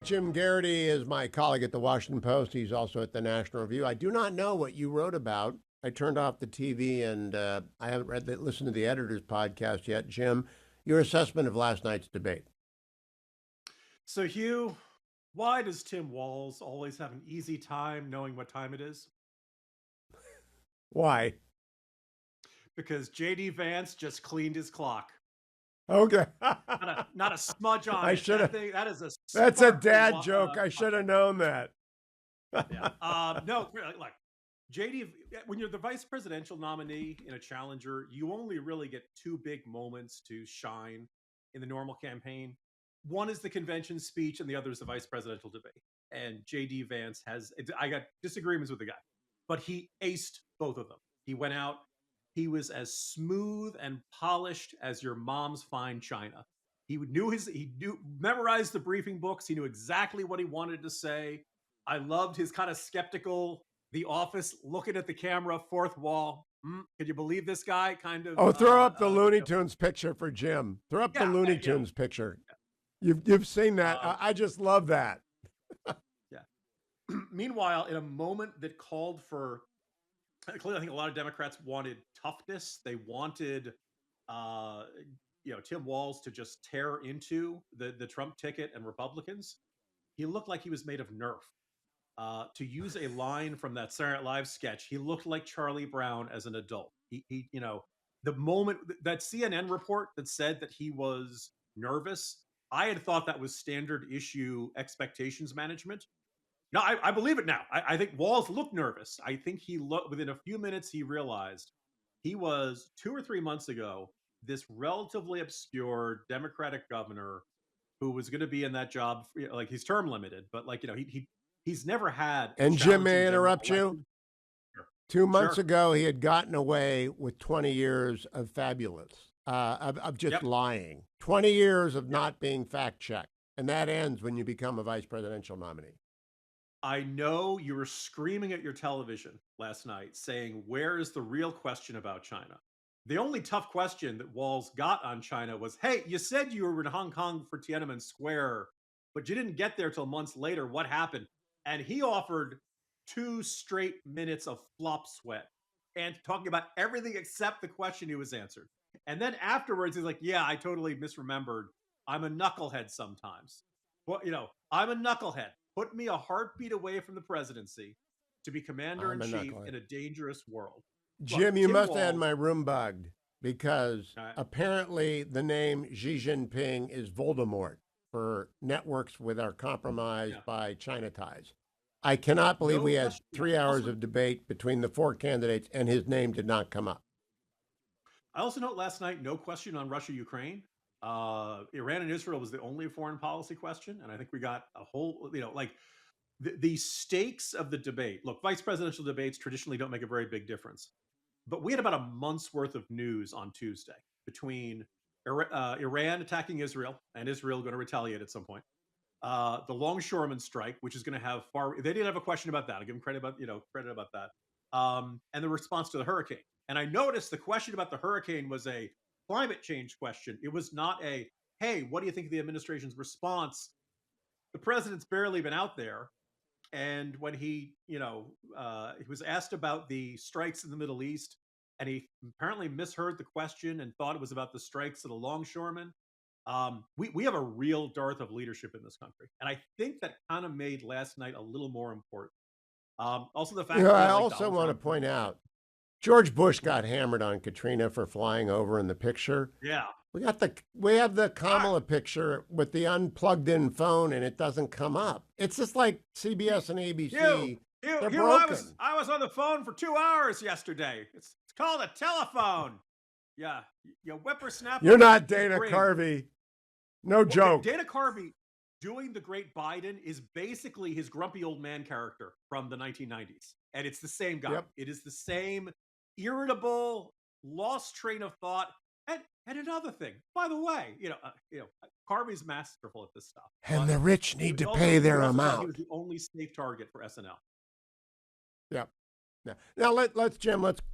Jim Geraghty is my colleague at the Washington Post. He's also at the National Review. I do not know what you wrote about. I turned off the TV and I haven't listened to the editor's podcast yet. Jim, your assessment of last night's debate. So, Hugh, why does Tim Walz always have an easy time knowing what time it is? Why? Because J.D. Vance just cleaned his clock. Okay. not a smudge on I it. should have. That is a. That's a dad joke. I should have known that. Yeah. No, like JD, when you're the vice presidential nominee in a challenger, you only really get two big moments to shine in the normal campaign. One is the convention speech, and the other is the vice presidential debate. And JD Vance I got disagreements with the guy, but he aced both of them. He went out. He was as smooth and polished as your mom's fine china. He memorized the briefing books. He knew exactly what he wanted to say. I loved his kind of skeptical, The Office, looking at the camera, fourth wall. Could you believe this guy? Kind of. Oh, throw up the Looney Tunes picture for Jim. Throw up the Looney Tunes picture. You've seen that. I just love that. Yeah. Meanwhile, in a moment that called for, clearly, I think a lot of Democrats wanted toughness. They wanted, Tim Walz to just tear into the Trump ticket and Republicans. He looked like he was made of Nerf. To use a line from that Saturday Night Live sketch, he looked like Charlie Brown as an adult. The moment that CNN report that said that he was nervous, I had thought that was standard issue expectations management. No, I believe it now. I think Walz looked nervous. I think he looked within a few minutes. He realized he was 2 or 3 months ago this relatively obscure Democratic governor who was going to be in that job, like he's term limited, but he's never had. And Jim, may I interrupt you? Sure. 2 months ago, he had gotten away with 20 years of fabulous, of just lying. 20 years of not being fact checked, and that ends when you become a vice presidential nominee. I know you were screaming at your television last night saying, where is the real question about China? The only tough question that Walz got on China was, hey, you said you were in Hong Kong for Tiananmen Square, but you didn't get there till months later. What happened? And he offered 2 straight minutes of flop sweat and talking about everything except the question he was answered. And then afterwards, he's like, yeah, I totally misremembered. I'm a knucklehead sometimes. Well, I'm a knucklehead. Put me a heartbeat away from the presidency to be commander-in-chief in a dangerous world. Jim, you must have had my room bugged because apparently the name Xi Jinping is Voldemort for networks that are compromised by China ties. I cannot believe we had 3 hours of debate between the 4 candidates and his name did not come up. I also note last night, no question on Russia-Ukraine. Iran and Israel was the only foreign policy question. And I think we got a whole, the stakes of the debate. Look, vice presidential debates traditionally don't make a very big difference. But we had about a month's worth of news on Tuesday between Iran attacking Israel and Israel going to retaliate at some point. The longshoreman strike, which is going to have they didn't have a question about that. I'll give them credit about that. And the response to the hurricane. And I noticed the question about the hurricane was a climate change question. It was not a, hey, what do you think of the administration's response? The president's barely been out there. And when he was asked about the strikes in the Middle East, and he apparently misheard the question and thought it was about the strikes of the longshoremen. We have a real dearth of leadership in this country. And I think that kind of made last night a little more important. Also, the fact that I also want to point out, George Bush got hammered on Katrina for flying over in the picture. Yeah. We have the Kamala picture with the unplugged-in phone, and it doesn't come up. It's just like CBS and ABC. They're broken. I was on the phone for 2 hours yesterday. It's called a telephone. Yeah, you whippersnapper. You're not Dana Carvey. No joke. Dana Carvey doing the great Biden is basically his grumpy old man character from the 1990s, and it's the same guy. Yep. It is the same irritable, lost train of thought. And another thing, by the way, Carvey's masterful at this stuff. And the rich need to pay their amount. He was the only safe target for SNL. Yep. Now let's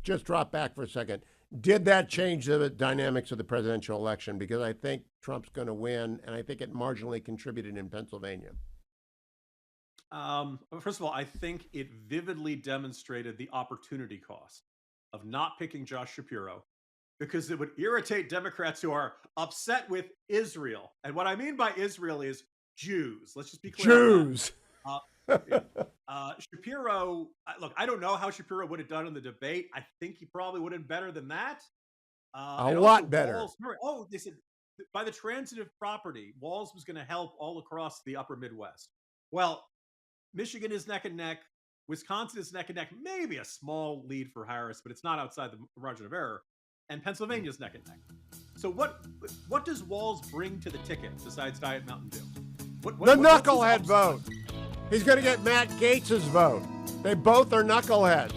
just drop back for a second. Did that change the dynamics of the presidential election? Because I think Trump's going to win, and I think it marginally contributed in Pennsylvania. First of all, I think it vividly demonstrated the opportunity cost of not picking Josh Shapiro, because it would irritate Democrats who are upset with Israel. And what I mean by Israel is Jews. Let's just be clear. Jews. On that. Yeah. Shapiro, look, I don't know how Shapiro would have done in the debate. I think he probably would have been better than that. A lot better. They said by the transitive property, Walz was going to help all across the upper Midwest. Well, Michigan is neck and neck. Wisconsin is neck and neck. Maybe a small lead for Harris, but it's not outside the margin of error. And Pennsylvania is neck and neck. So what does Walz bring to the ticket besides Diet Mountain Dew? The knucklehead vote. He's going to get Matt Gaetz's vote. They both are knuckleheads.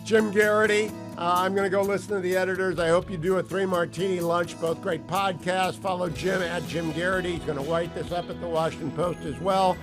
Jim Geraghty, I'm going to go listen to the editors. I hope you do a 3-martini lunch. Both great podcasts. Follow Jim at Jim Geraghty. He's going to write this up at the Washington Post as well.